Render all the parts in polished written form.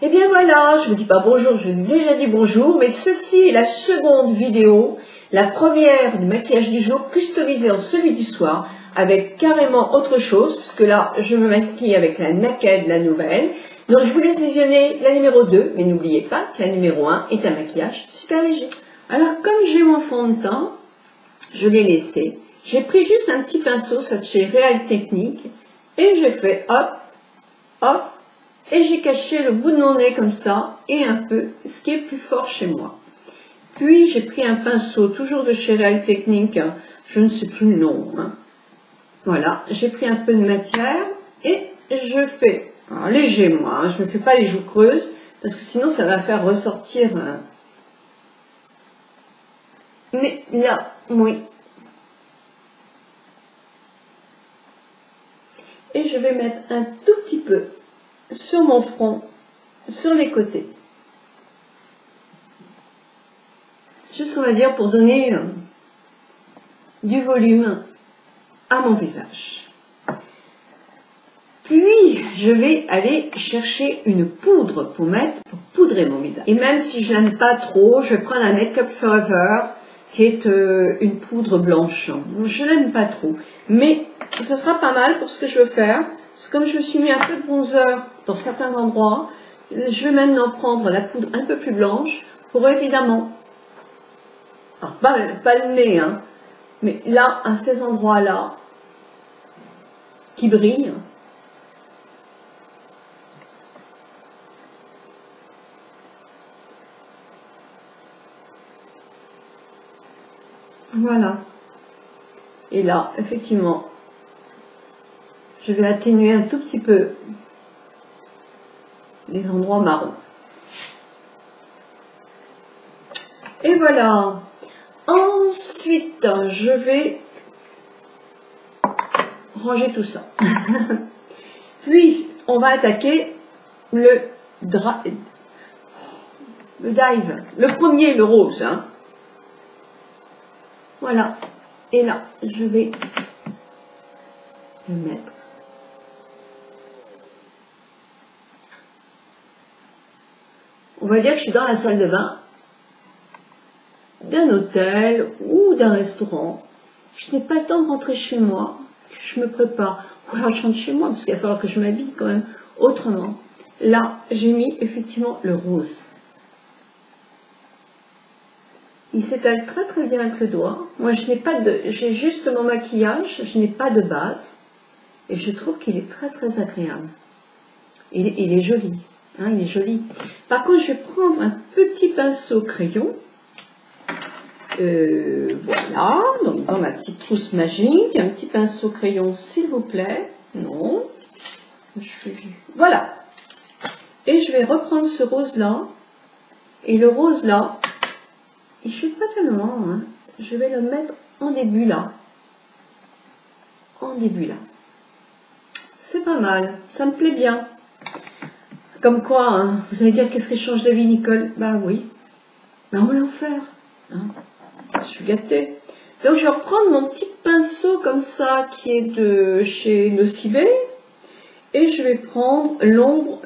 Et bien voilà, je vous dis pas bonjour, je vous ai déjà dit bonjour, mais ceci est la seconde vidéo, la première du maquillage du jour, customisée en celui du soir, avec carrément autre chose, puisque là, je me maquille avec la Naked, la nouvelle. Donc je vous laisse visionner la numéro 2, mais n'oubliez pas que la numéro 1 est un maquillage super léger. Alors comme j'ai mon fond de teint, je l'ai laissé. J'ai pris juste un petit pinceau, ça de chez Real Technique, et j'ai fait hop, hop, et j'ai caché le bout de mon nez comme ça, et un peu, ce qui est plus fort chez moi. Puis j'ai pris un pinceau, toujours de chez Real Technique, je ne sais plus le nom. Voilà, j'ai pris un peu de matière, et je fais, alors léger moi, je ne me fais pas les joues creuses, parce que sinon ça va faire ressortir... Mais là, oui. Et je vais mettre un tout petit peu sur mon front, sur les côtés. Juste, on va dire, pour donner du volume à mon visage. Puis, je vais aller chercher une poudre pour poudrer mon visage. Et même si je n'aime pas trop, je vais prendre un Make Up Forever, qui est une poudre blanche. Je n'aime pas trop, mais ça sera pas mal pour ce que je veux faire. Parce que comme je me suis mis un peu de bronzer dans certains endroits, je vais maintenant prendre la poudre un peu plus blanche pour évidemment, alors pas le nez, hein, mais là, à ces endroits-là, qui brillent, voilà. Et là, effectivement, je vais atténuer un tout petit peu les endroits marrons. Et voilà. Ensuite, je vais ranger tout ça. Puis, on va attaquer le dive. Le premier, le rose. Hein. Voilà. Et là, je vais le mettre. On va dire que je suis dans la salle de bain d'un hôtel ou d'un restaurant. Je n'ai pas le temps de rentrer chez moi. Je me prépare. Ou alors je rentre chez moi parce qu'il va falloir que je m'habille quand même autrement. Là, j'ai mis effectivement le rose. Il s'étale très très bien avec le doigt. Moi, je n'ai pas de, j'ai juste mon maquillage, je n'ai pas de base. Et je trouve qu'il est très très agréable. Il est joli. Hein, il est joli. Par contre, je vais prendre un petit pinceau crayon. Voilà, donc dans ma petite trousse magique, un petit pinceau crayon, s'il vous plaît. Non. Voilà. Et je vais reprendre ce rose-là. Et le rose-là, il ne chute pas tellement. Hein. Je vais le mettre en début là. En début là. C'est pas mal. Ça me plaît bien. Comme quoi, hein, vous allez dire qu'est-ce qu'elle change de vie, Nicole? Bah oui. Mais on va l'en faire. Hein. Je suis gâtée. Donc je vais reprendre mon petit pinceau comme ça qui est de chez Nocibé. Et je vais prendre l'ombre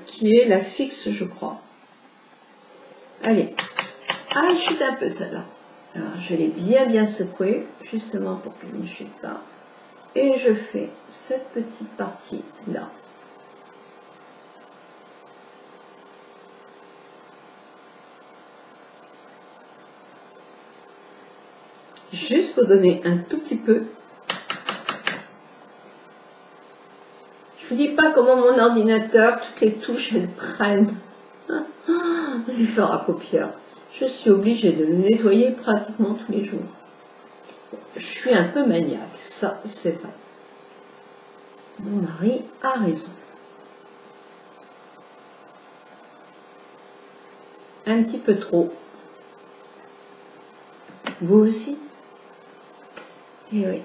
qui est la fixe, je crois. Allez. Ah, elle chute un peu celle-là. Alors je l'ai bien secouée, justement pour qu'elle ne chute pas. Et je fais cette petite partie là. Juste pour donner un tout petit peu. Je vous dis pas comment mon ordinateur, toutes les touches, elles prennent. Du fard à paupières. Je suis obligée de le nettoyer pratiquement tous les jours. Je suis un peu maniaque, ça c'est vrai. Mon mari a raison. Un petit peu trop. Vous aussi? Et oui.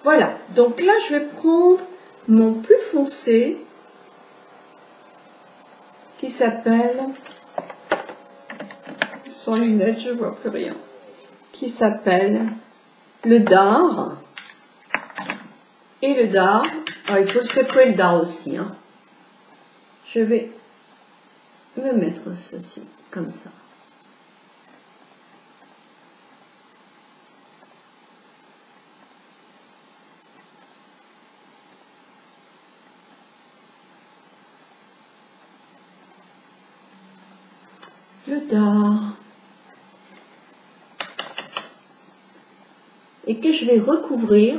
Voilà, donc là je vais prendre mon plus foncé qui s'appelle, sans lunettes je vois plus rien, qui s'appelle le dard. Et le dard, alors il faut secouer le dard aussi, hein. Je vais me mettre ceci, comme ça. Le dard. Et que je vais recouvrir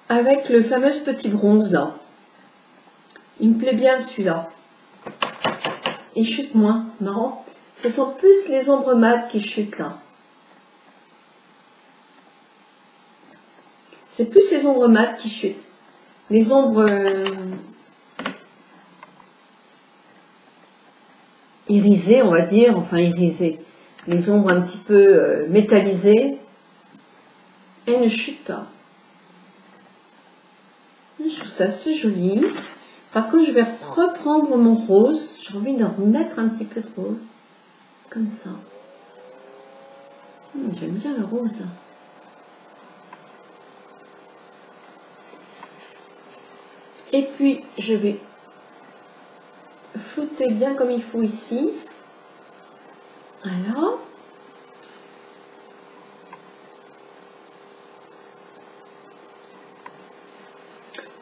avec le fameux petit bronze là. Il me plaît bien celui-là. Il chute moins, marrant. Ce sont plus les ombres mates qui chutent là. C'est plus les ombres mates qui chutent. Les ombres irisées, on va dire, enfin irisées. Les ombres un petit peu métallisées, elles ne chutent pas. Je trouve ça assez joli. Par contre, je vais reprendre mon rose. J'ai envie de remettre un petit peu de rose. Comme ça. J'aime bien le rose. Et puis, je vais flouter bien comme il faut ici. Voilà.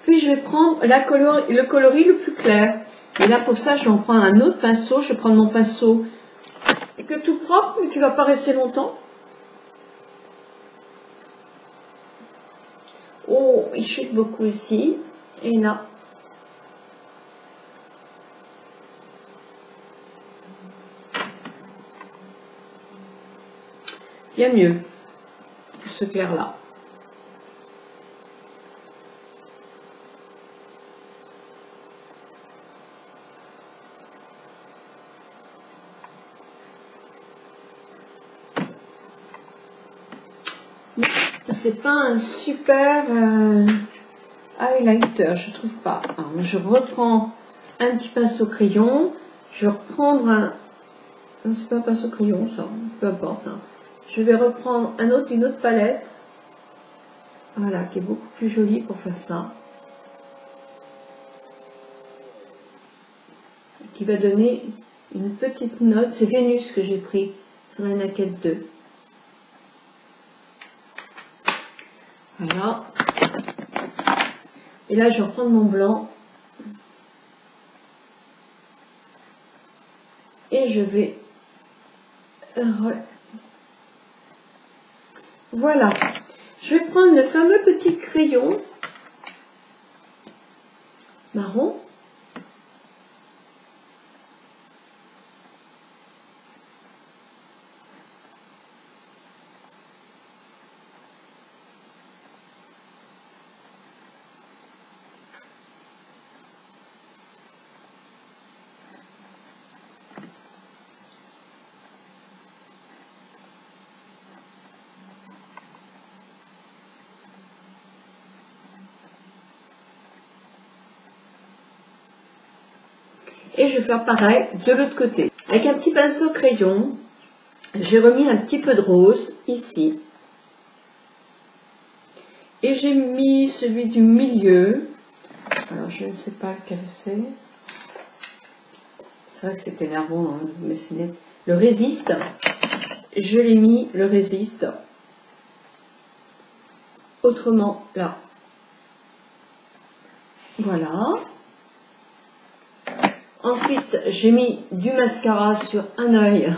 Puis je vais prendre le coloris le plus clair. Et là pour ça je vais en prendre un autre pinceau. Je vais prendre mon pinceau que tout propre mais qui ne va pas rester longtemps. Oh, il chute beaucoup ici. Et là. Il y a mieux que ce clair là. C'est pas un super highlighter, je trouve pas. Alors, je reprends un petit pinceau crayon. Je vais reprendre un... C'est pas un pinceau crayon, ça, peu importe. Hein. Je vais reprendre une autre palette. Voilà, qui est beaucoup plus jolie pour faire ça. Qui va donner une petite note. C'est Vénus que j'ai pris sur la Naquette 2. Voilà. Et là, je vais reprendre mon blanc. Et je vais... Voilà. Je vais prendre le fameux petit crayon marron. Et je vais faire pareil de l'autre côté. Avec un petit pinceau crayon, j'ai remis un petit peu de rose ici. Et j'ai mis celui du milieu. Alors je ne sais pas lequel c'est. C'est vrai que c'est énervant, hein, mais c'est net. Le résiste. Je l'ai mis, le résiste. Autrement, là. Voilà. Ensuite, j'ai mis du mascara sur un œil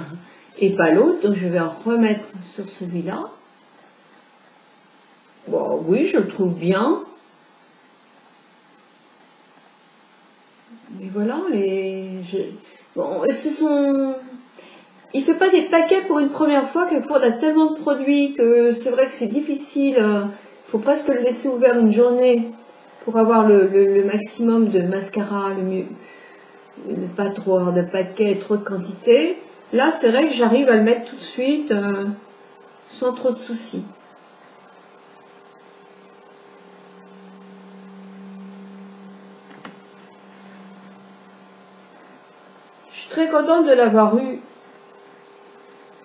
et pas l'autre. Donc, je vais en remettre sur celui-là. Bon, oui, je le trouve bien. Et voilà, bon, c'est son... Il fait pas des paquets pour une première fois. Quelquefois, on a tellement de produits que c'est vrai que c'est difficile. Il faut presque le laisser ouvert une journée pour avoir le maximum de mascara, le mieux. Ne pas trop avoir de paquets, trop de quantité. Là, c'est vrai que j'arrive à le mettre tout de suite sans trop de soucis. très contente de l'avoir eu.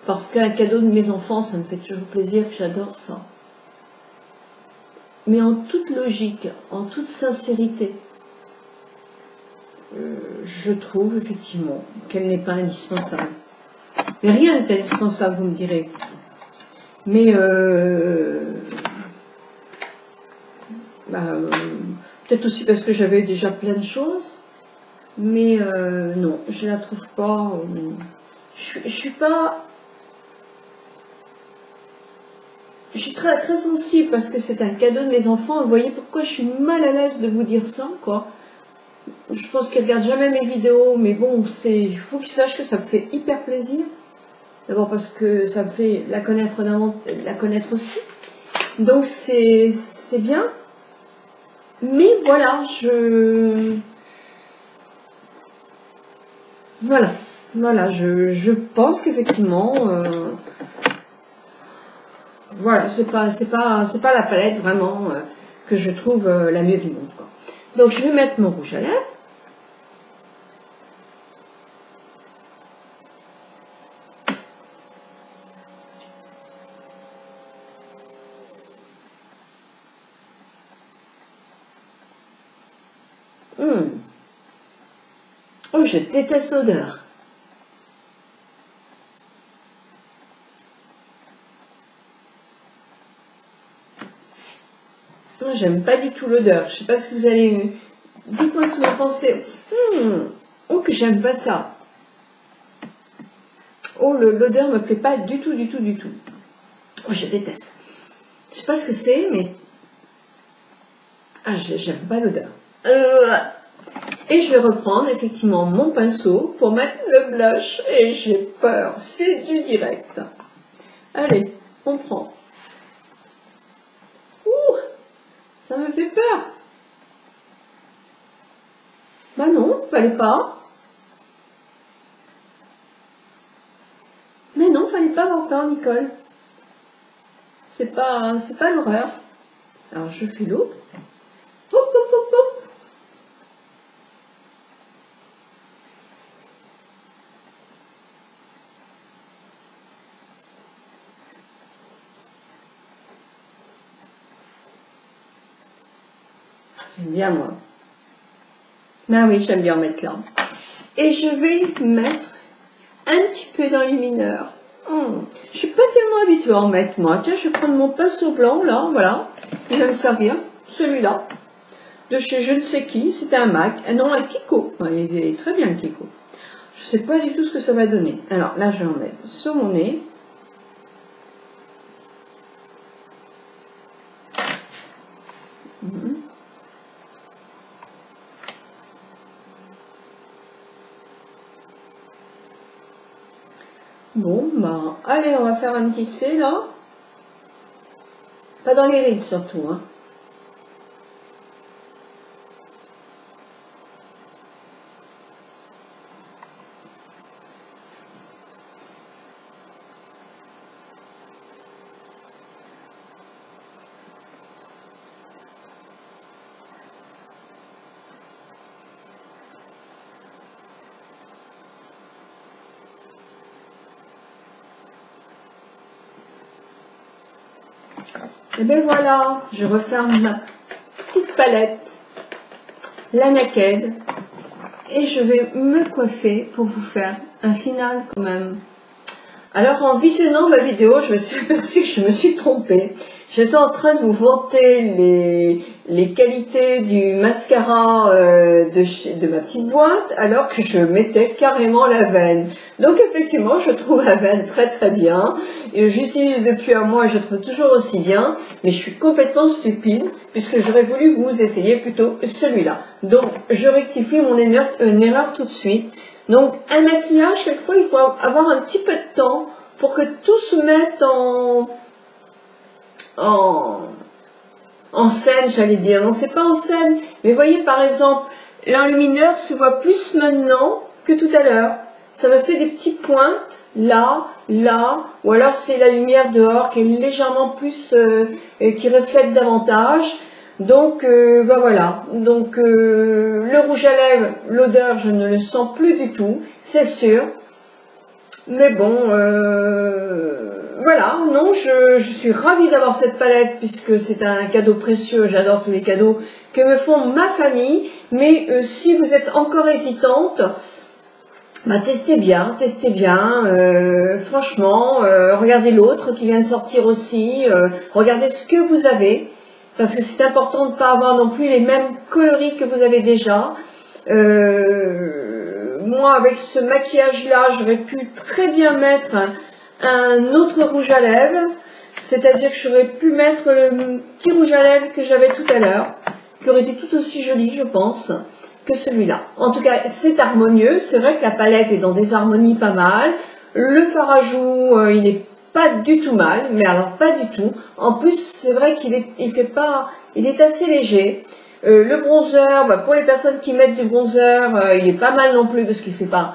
Parce qu'un cadeau de mes enfants, ça me fait toujours plaisir, j'adore ça. Mais en toute logique, en toute sincérité, je trouve effectivement qu'elle n'est pas indispensable. Mais rien n'est indispensable, vous me direz. Mais peut-être aussi parce que j'avais déjà plein de choses. Mais non, je la trouve pas. Je suis pas. Je suis très, très sensible parce que c'est un cadeau de mes enfants. Vous voyez pourquoi je suis mal à l'aise de vous dire ça, quoi. Je pense qu'ils regardent jamais mes vidéos, mais bon, il faut qu'ils sachent que ça me fait hyper plaisir. D'abord parce que ça me fait la connaître aussi. Donc c'est bien. Mais voilà, Voilà, je pense qu'effectivement, voilà, c'est pas la palette vraiment que je trouve la mieux du monde, quoi. Donc je vais mettre mon rouge à lèvres. Oh, je déteste l'odeur. J'aime pas du tout l'odeur. Je sais pas ce que vous allez... Dites-moi ce que vous en pensez. Oh, que j'aime pas ça. Oh, l'odeur me plaît pas du tout, du tout, du tout. Oh, je déteste. Je sais pas ce que c'est, mais... Ah, j'aime pas l'odeur. Et je vais reprendre effectivement mon pinceau pour mettre le blush. Et j'ai peur. C'est du direct. Allez, on prend. Ouh, ça me fait peur. Bah non, fallait pas. Mais non, fallait pas avoir peur, Nicole. C'est pas l'horreur. Alors je fais l'autre. Hop, hop, hop, hop. J'aime bien moi. Ah oui, j'aime bien mettre là. Et je vais mettre un petit peu dans les mineurs. Je suis pas tellement habituée à en mettre moi. Tiens, je vais prendre mon pinceau blanc là, voilà. Il va me servir, celui-là. De chez je ne sais qui, c'était un MAC. Non, un Kiko. Il est très bien le Kiko. Je sais pas du tout ce que ça va donner. Alors là, je vais en mettre sur mon nez. Bon, bah, allez, on va faire un petit C, là. Pas dans les rides, surtout, hein. Et bien voilà, je referme ma petite palette, la Naked, et je vais me coiffer pour vous faire un final quand même. Alors en visionnant ma vidéo, je me suis aperçue que je me suis trompée. J'étais en train de vous vanter les qualités du mascara de ma petite boîte, alors que je mettais carrément la veine. Donc effectivement, je trouve la veine très très bien. Et j'utilise depuis un mois, je trouve toujours aussi bien. Mais je suis complètement stupide, puisque j'aurais voulu vous essayer plutôt celui-là. Donc je rectifie mon erreur tout de suite. Donc un maquillage, quelquefois, il faut avoir un petit peu de temps pour que tout se mette en scène, j'allais dire. Non, c'est pas en scène, mais voyez par exemple, l'enlumineur se voit plus maintenant que tout à l'heure. Ça me fait des petites pointes, là, ou alors c'est la lumière dehors qui est légèrement plus, qui reflète davantage. Donc, ben voilà. Donc, le rouge à lèvres, l'odeur, je ne le sens plus du tout, c'est sûr. Mais bon, voilà, non, je suis ravie d'avoir cette palette puisque c'est un cadeau précieux, j'adore tous les cadeaux que me font ma famille. Mais si vous êtes encore hésitante, bah, testez bien, franchement, regardez l'autre qui vient de sortir aussi, regardez ce que vous avez, parce que c'est important de ne pas avoir non plus les mêmes coloris que vous avez déjà. Moi, avec ce maquillage-là, j'aurais pu très bien mettre un autre rouge à lèvres, c'est-à-dire que j'aurais pu mettre le petit rouge à lèvres que j'avais tout à l'heure, qui aurait été tout aussi joli, je pense, que celui-là. En tout cas, c'est harmonieux. C'est vrai que la palette est dans des harmonies pas mal. Le fard à joues, il n'est pas du tout mal, mais alors pas du tout. En plus, c'est vrai qu'il est assez léger. Le bronzer, bah, pour les personnes qui mettent du bronzer, il est pas mal non plus parce qu'il fait pas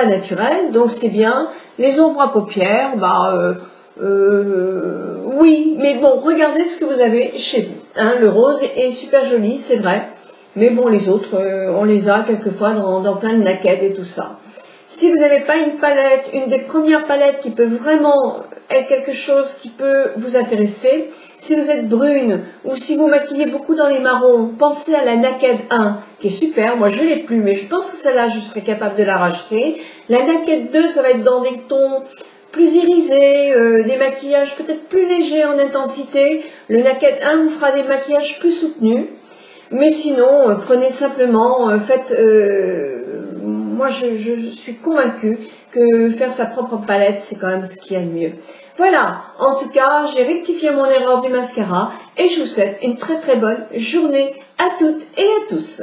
naturel, donc c'est bien. Les ombres à paupières, bah oui, mais bon, regardez ce que vous avez chez vous. Hein, le rose est super joli, c'est vrai. Mais bon, les autres, on les a quelquefois dans plein de naquettes et tout ça. Si vous n'avez pas une palette, une des premières palettes qui peut vraiment être quelque chose qui peut vous intéresser, si vous êtes brune ou si vous maquillez beaucoup dans les marrons, pensez à la Naked 1, qui est super. Moi, je l'ai plus, mais je pense que celle-là, je serais capable de la racheter. La Naked 2, ça va être dans des tons plus irisés, des maquillages peut-être plus légers en intensité. Le Naked 1 vous fera des maquillages plus soutenus. Mais sinon, prenez simplement, moi je suis convaincue que faire sa propre palette, c'est quand même ce qu'il y a de mieux. Voilà, en tout cas, j'ai rectifié mon erreur du mascara et je vous souhaite une très très bonne journée à toutes et à tous.